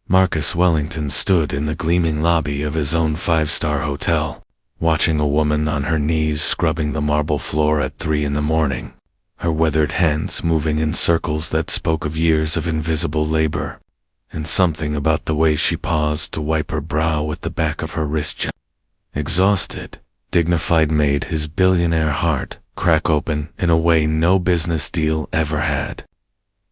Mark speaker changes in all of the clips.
Speaker 1: Marcus Wellington stood in the gleaming lobby of his own five-star hotel, watching a woman on her knees scrubbing the marble floor at 3 a.m, her weathered hands moving in circles that spoke of years of invisible labor, and something about the way she paused to wipe her brow with the back of her wrist. Exhausted, dignified made his billionaire heart crack open in a way no business deal ever had.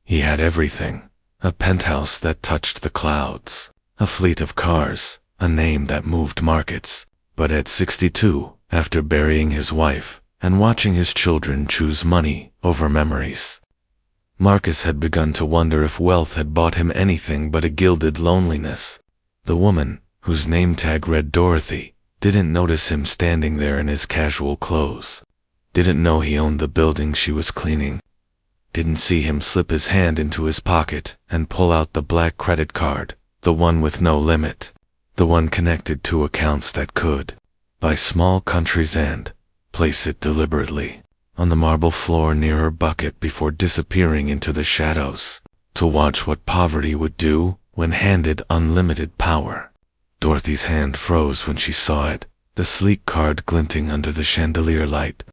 Speaker 1: He had everything: a penthouse that touched the clouds, a fleet of cars, a name that moved markets. But at 62, after burying his wife and watching his children choose money over memories, Marcus had begun to wonder if wealth had bought him anything but a gilded loneliness. The woman, whose name tag read Dorothy, didn't notice him standing there in his casual clothes, didn't know he owned the building she was cleaning, didn't see him slip his hand into his pocket and pull out the black credit card, the one with no limit, the one connected to accounts that could buy small countries, and place it deliberately on the marble floor near her bucket before disappearing into the shadows, to watch what poverty would do when handed unlimited power. Dorothy's hand froze when she saw it, the sleek card glinting under the chandelier light,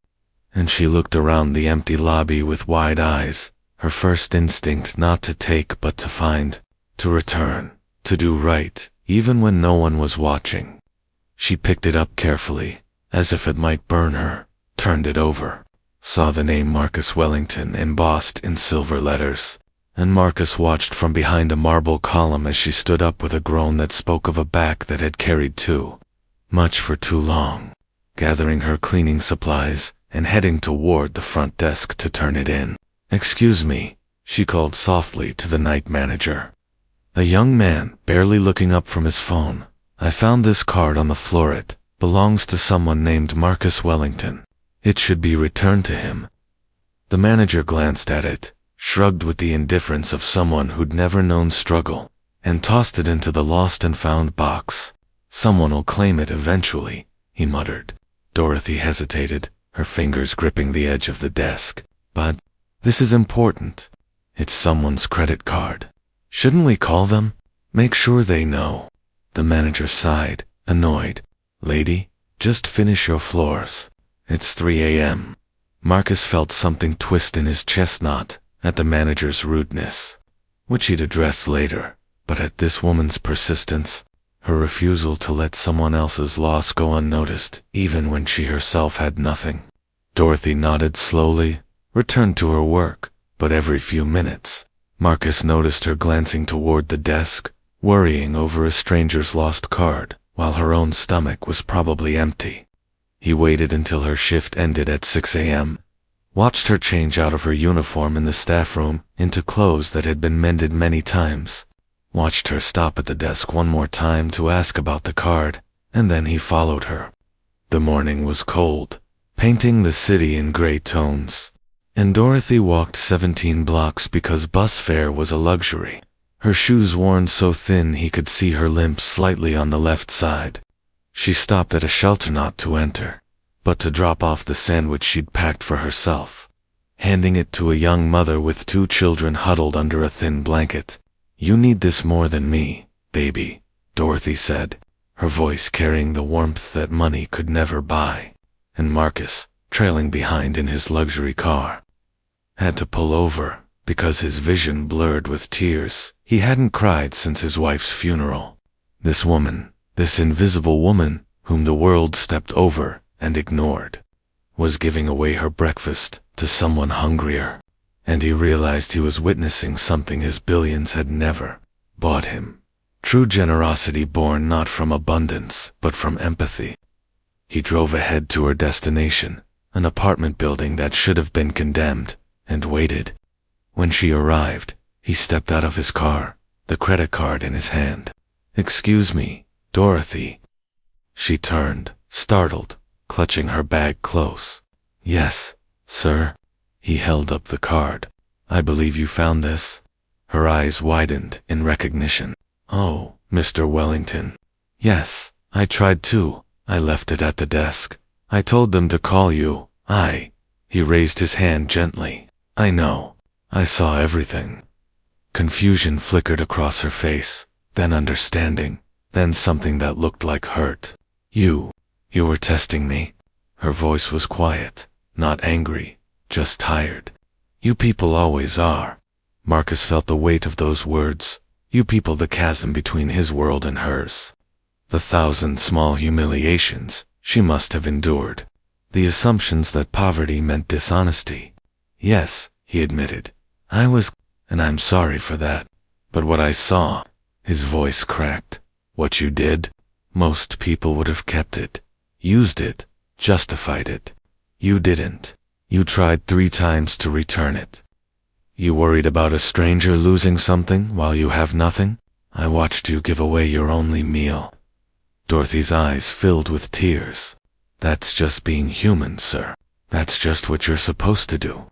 Speaker 1: and she looked around the empty lobby with wide eyes, her first instinct not to take but to find, to return, to do right, even when no one was watching. She picked it up carefully, as if it might burn her, turned it over, saw the name Marcus Wellington embossed in silver letters, and Marcus watched from behind a marble column as she stood up with a groan that spoke of a back that had carried too much for too long, gathering her cleaning supplies and heading toward the front desk to turn it in. "Excuse me," she called softly to the night manager, a young man barely looking up from his phone. "I found this card on the floor. It belongs to someone named Marcus Wellington. It should be returned to him." The manager glanced at it, shrugged with the indifference of someone who'd never known struggle, and tossed it into the lost and found box. "Someone'll claim it eventually," he muttered. Dorothy hesitated, her fingers gripping the edge of the desk. "But this is important. It's someone's credit card. Shouldn't we call them? Make sure they know?" The manager sighed, annoyed. "Lady, just finish your floors. It's 3 a.m. Marcus felt something twist in his chestnut at the manager's rudeness, which he'd address later, but at this woman's persistence, her refusal to let someone else's loss go unnoticed, even when she herself had nothing. Dorothy nodded slowly, returned to her work, but every few minutes, Marcus noticed her glancing toward the desk, worrying over a stranger's lost card, while her own stomach was probably empty. He waited until her shift ended at 6 a.m., watched her change out of her uniform in the staff room into clothes that had been mended many times, watched her stop at the desk one more time to ask about the card, and then he followed her. The morning was cold, painting the city in gray tones, and Dorothy walked 17 blocks because bus fare was a luxury, her shoes worn so thin he could see her limp slightly on the left side. She stopped at a shelter not to enter, but to drop off the sandwich she'd packed for herself, handing it to a young mother with 2 children huddled under a thin blanket. "You need this more than me, baby," Dorothy said, her voice carrying the warmth that money could never buy. And Marcus, trailing behind in his luxury car, had to pull over because his vision blurred with tears. He hadn't cried since his wife's funeral. This woman, this invisible woman whom the world stepped over and ignored, was giving away her breakfast to someone hungrier, and he realized he was witnessing something his billions had never bought him. True generosity born not from abundance, but from empathy. He drove ahead to her destination, an apartment building that should have been condemned, and waited. When she arrived, he stepped out of his car, the credit card in his hand. "Excuse me, Dorothy." She turned, startled, clutching her bag close. "Yes, sir." He held up the card. "I believe you found this." Her eyes widened in recognition. "Oh, Mr. Wellington." "Yes, I tried to. I left it at the desk. I told them to call you. He raised his hand gently. "I know. I saw everything." Confusion flickered across her face, then understanding, then something that looked like hurt. You were testing me? Her voice was quiet, not angry, just tired. You people always are. Marcus felt the weight of those words. You people, the chasm between his world and hers. The 1,000 small humiliations she must have endured. The assumptions that poverty meant dishonesty. Yes, he admitted. I was, and I'm sorry for that. But what I saw, his voice cracked. What you did, most people would have kept it, used it, justified it. You didn't. You tried 3 times to return it. You worried about a stranger losing something while you have nothing? I watched you give away your only meal. Dorothy's eyes filled with tears. That's just being human, sir. That's just what you're supposed to do.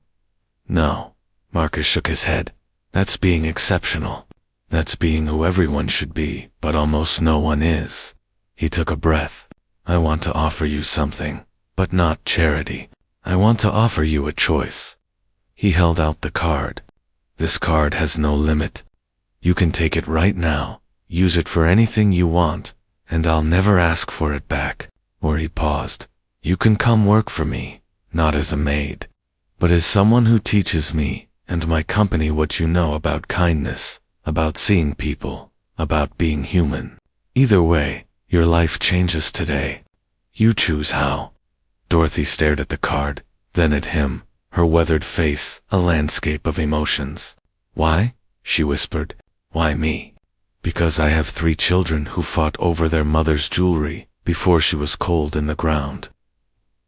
Speaker 1: No. Marcus shook his head. That's being exceptional. That's being who everyone should be, but almost no one is. He took a breath. I want to offer you something, but not charity. I want to offer you a choice. He held out the card. This card has no limit. You can take it right now, use it for anything you want, and I'll never ask for it back. Or he paused. You can come work for me, not as a maid, but as someone who teaches me and my company what you know about kindness, about seeing people, about being human. Either way, your life changes today. You choose how. Dorothy stared at the card, then at him, her weathered face a landscape of emotions. Why? She whispered. Why me? Because I have 3 children who fought over their mother's jewelry before she was cold in the ground.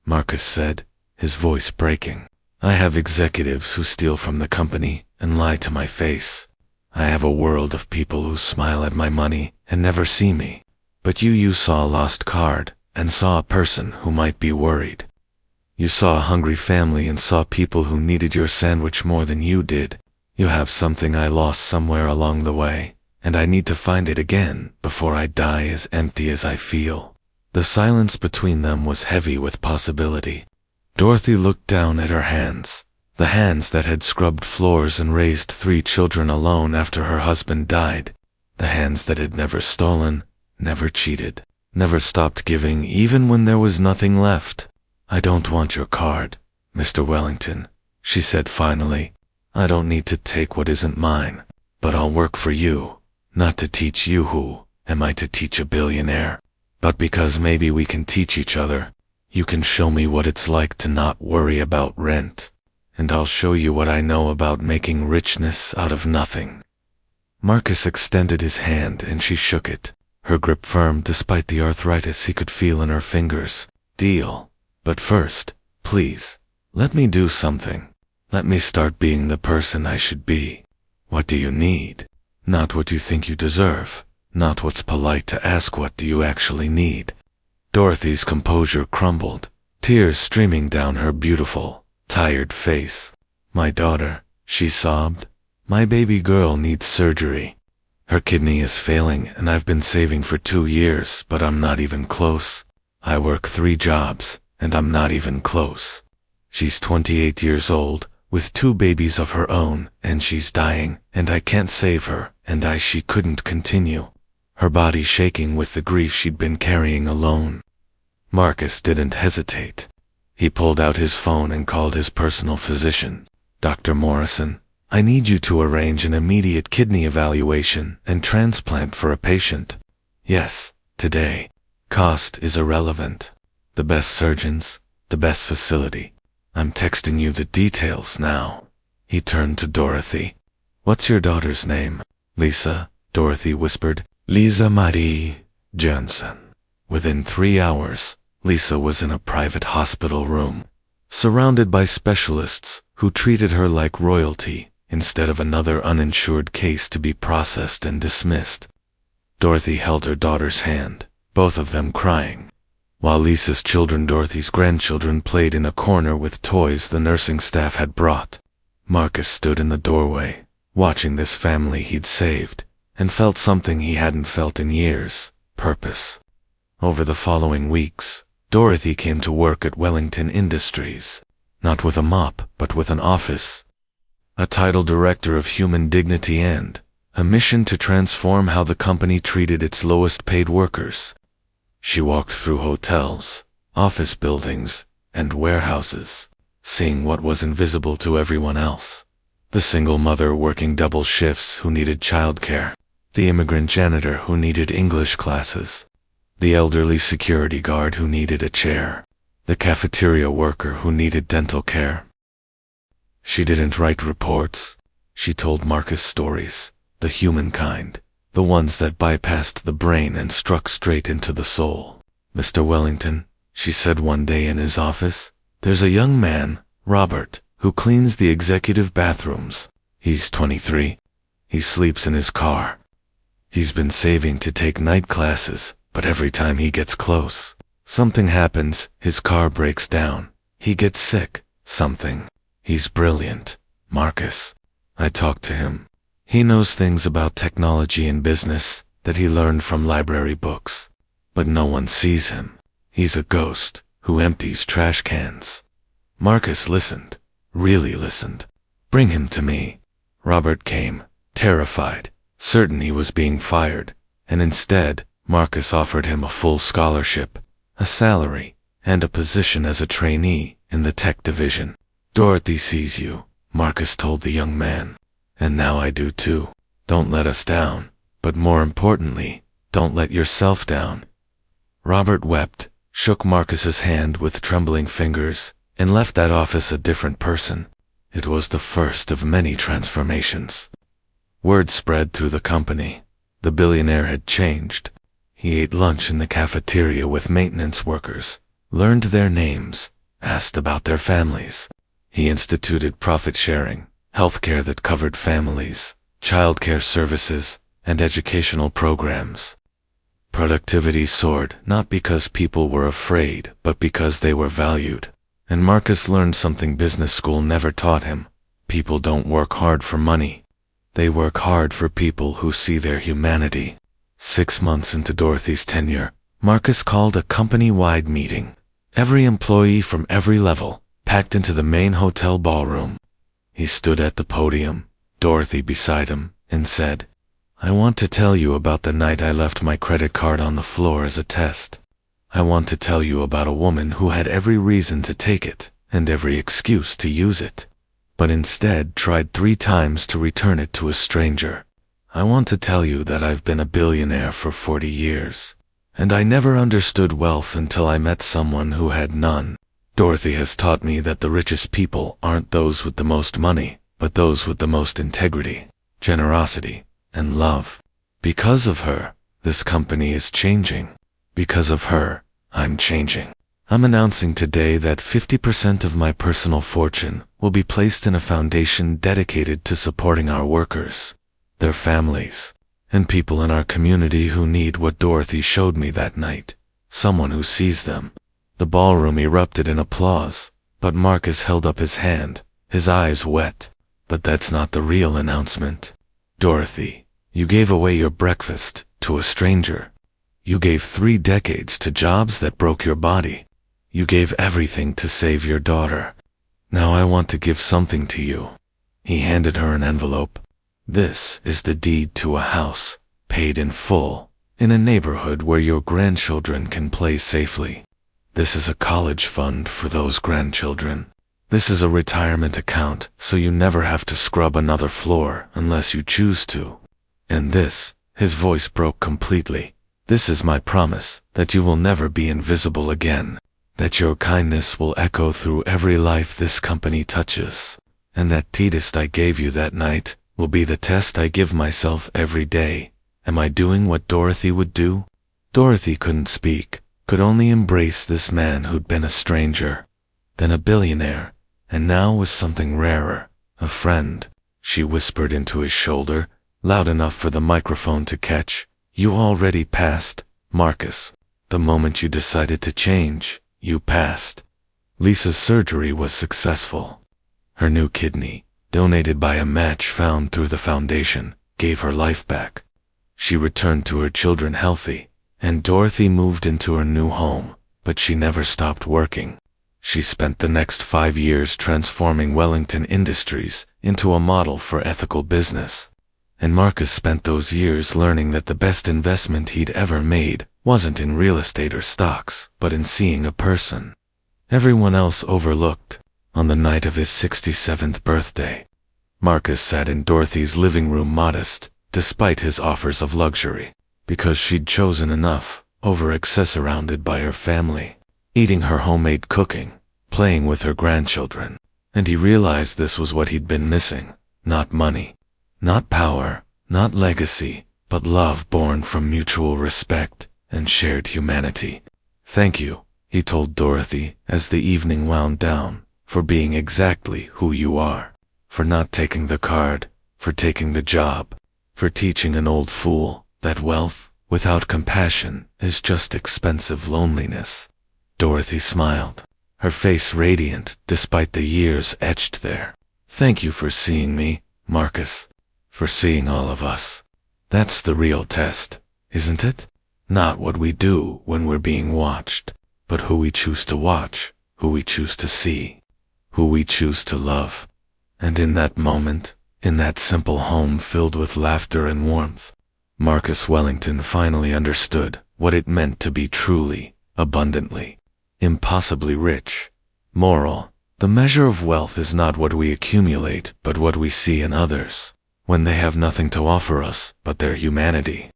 Speaker 1: Marcus said, his voice breaking. I have executives who steal from the company and lie to my face. I have a world of people who smile at my money and never see me. But you saw a lost card and saw a person who might be worried. You saw a hungry family and saw people who needed your sandwich more than you did. You have something I lost somewhere along the way, and I need to find it again before I die as empty as I feel. The silence between them was heavy with possibility. Dorothy looked down at her hands, the hands that had scrubbed floors and raised 3 children alone after her husband died, the hands that had never stolen, never cheated, never stopped giving even when there was nothing left. I don't want your card, Mr. Wellington, she said finally. I don't need to take what isn't mine, but I'll work for you, not to teach you who am I to teach a billionaire, but because maybe we can teach each other. You can show me what it's like to not worry about rent, and I'll show you what I know about making richness out of nothing. Marcus extended his hand and she shook it, her grip firm despite the arthritis he could feel in her fingers. Deal. But first, please, let me do something. Let me start being the person I should be. What do you need? Not what you think you deserve. Not what's polite to ask. What do you actually need? Dorothy's composure crumbled, tears streaming down her beautiful, tired face. My daughter, she sobbed. My baby girl needs surgery. Her kidney is failing and I've been saving for 2 years, but I'm not even close. I work 3 jobs, and I'm not even close. She's 28 years old, with 2 babies of her own, and she's dying, and I can't save her, and she couldn't continue. Her body shaking with the grief she'd been carrying alone. Marcus didn't hesitate. He pulled out his phone and called his personal physician. Dr. Morrison, I need you to arrange an immediate kidney evaluation and transplant for a patient. Yes, today. Cost is irrelevant. The best surgeons, the best facility. I'm texting you the details now. He turned to Dorothy. What's your daughter's name? Lisa, Dorothy whispered. Lisa Marie Johnson. Within 3 hours, Lisa was in a private hospital room, surrounded by specialists who treated her like royalty instead of another uninsured case to be processed and dismissed. Dorothy held her daughter's hand, both of them crying. While Lisa's children, Dorothy's grandchildren, played in a corner with toys the nursing staff had brought. Marcus stood in the doorway, watching this family he'd saved, and felt something he hadn't felt in years: purpose. Over the following weeks, Dorothy came to work at Wellington Industries, not with a mop, but with an office, a title director of human dignity and, a mission to transform how the company treated its lowest-paid workers. She walked through hotels, office buildings, and warehouses, seeing what was invisible to everyone else. The single mother working double shifts who needed childcare, the immigrant janitor who needed English classes, the elderly security guard who needed a chair, the cafeteria worker who needed dental care. She didn't write reports. She told Marcus stories, the humankind, the ones that bypassed the brain and struck straight into the soul. "Mr. Wellington," she said one day in his office, "there's a young man, Robert, who cleans the executive bathrooms. He's 23. He sleeps in his car. He's been saving to take night classes, but every time he gets close, something happens. His car breaks down. He gets sick. Something. He's brilliant, Marcus. I talked to him. He knows things about technology and business that he learned from library books. But no one sees him. He's a ghost who empties trash cans." Marcus listened. Really listened. "Bring him to me." Robert came, terrified, certain he was being fired, and instead, Marcus offered him a full scholarship, a salary, and a position as a trainee in the tech division. "Dorothy sees you," Marcus told the young man. "And now I do too. Don't let us down, but more importantly, don't let yourself down." Robert wept, shook Marcus's hand with trembling fingers, and left that office a different person. It was the first of many transformations. Word spread through the company. The billionaire had changed. He ate lunch in the cafeteria with maintenance workers, learned their names, asked about their families. He instituted profit sharing, healthcare that covered families, childcare services, and educational programs. Productivity soared, not because people were afraid, but because they were valued. And Marcus learned something business school never taught him. People don't work hard for money. They work hard for people who see their humanity. 6 months into Dorothy's tenure, Marcus called a company-wide meeting. Every employee from every level, packed into the main hotel ballroom. He stood at the podium, Dorothy beside him, and said, "I want to tell you about the night I left my credit card on the floor as a test. I want to tell you about a woman who had every reason to take it, and every excuse to use it, but instead tried 3 times to return it to a stranger. I want to tell you that I've been a billionaire for 40 years, and I never understood wealth until I met someone who had none. Dorothy has taught me that the richest people aren't those with the most money, but those with the most integrity, generosity, and love. Because of her, this company is changing. Because of her, I'm changing. I'm announcing today that 50% of my personal fortune will be placed in a foundation dedicated to supporting our workers, their families, and people in our community who need what Dorothy showed me that night, someone who sees them." The ballroom erupted in applause, but Marcus held up his hand, his eyes wet. "But that's not the real announcement. Dorothy, you gave away your breakfast to a stranger. You gave 3 decades to jobs that broke your body. You gave everything to save your daughter. Now I want to give something to you." He handed her an envelope. "This is the deed to a house, paid in full, in a neighborhood where your grandchildren can play safely. This is a college fund for those grandchildren. This is a retirement account so you never have to scrub another floor unless you choose to. And this," his voice broke completely, "this is my promise that you will never be invisible again, that your kindness will echo through every life this company touches, and that test I gave you that night will be the test I give myself every day. Am I doing what Dorothy would do?" Dorothy couldn't speak, could only embrace this man who'd been a stranger, then a billionaire, and now was something rarer, a friend. She whispered into his shoulder, loud enough for the microphone to catch, "You already passed, Marcus. The moment you decided to change, you passed." Lisa's surgery was successful. Her new kidney, donated by a match found through the foundation, gave her life back. She returned to her children healthy, and Dorothy moved into her new home, but she never stopped working. She spent the next 5 years transforming Wellington Industries into a model for ethical business. And Marcus spent those years learning that the best investment he'd ever made wasn't in real estate or stocks, but in seeing a person everyone else overlooked. On the night of his 67th birthday, Marcus sat in Dorothy's living room modest, despite his offers of luxury, because she'd chosen enough over excess surrounded by her family, eating her homemade cooking, playing with her grandchildren. And he realized this was what he'd been missing. Not money, not power, not legacy, but love born from mutual respect and shared humanity. "Thank you," he told Dorothy as the evening wound down, "for being exactly who you are, for not taking the card, for taking the job, for teaching an old fool that wealth without compassion is just expensive loneliness." Dorothy smiled, her face radiant despite the years etched there. "Thank you for seeing me, Marcus, for seeing all of us. That's the real test, isn't it? Not what we do when we're being watched, but who we choose to watch, who we choose to see, who we choose to love." And in that moment, in that simple home filled with laughter and warmth, Marcus Wellington finally understood what it meant to be truly, abundantly, impossibly rich. Moral: the measure of wealth is not what we accumulate, but what we see in others, when they have nothing to offer us but their humanity.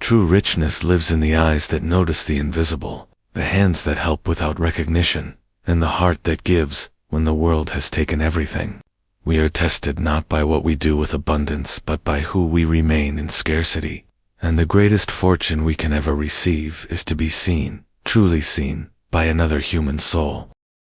Speaker 1: True richness lives in the eyes that notice the invisible, the hands that help without recognition, and the heart that gives when the world has taken everything. We are tested not by what we do with abundance, but by who we remain in scarcity. And the greatest fortune we can ever receive is to be seen, truly seen, by another human soul.